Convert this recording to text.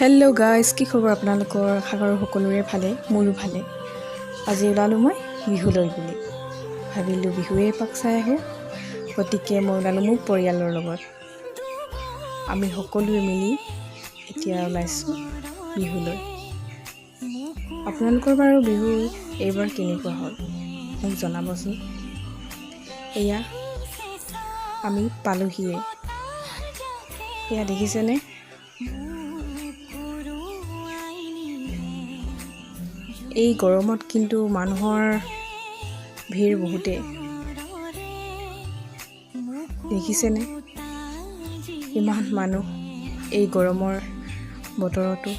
Hello' guys, কি খবৰ আপোনালোকৰ? সাগৰৰ সকলোৰে ভালে, মোৰো ভালে। আজি ওলালোঁ মই বিহুলৈ বুলি ভাবিলোঁ, বিহুৱে এপাক চাই আহোঁ। গতিকে মই ওলালোঁ মোৰ পৰিয়ালৰ লগত। আমি সকলোৱে মিলি এতিয়া ওলাইছোঁ বিহুলৈ। আপোনালোকৰ বাৰু বিহু এইবাৰ কেনেকুৱা হ'ল মোক জনাবচোন। এয়া আমি পালোহিয়ে। এয়া দেখিছেনে? এই গৰমত কিন্তু মানুহৰ ভিৰ বহুতেই। দেখিছেনে ইমান মানুহ এই গৰমৰ বতৰতো।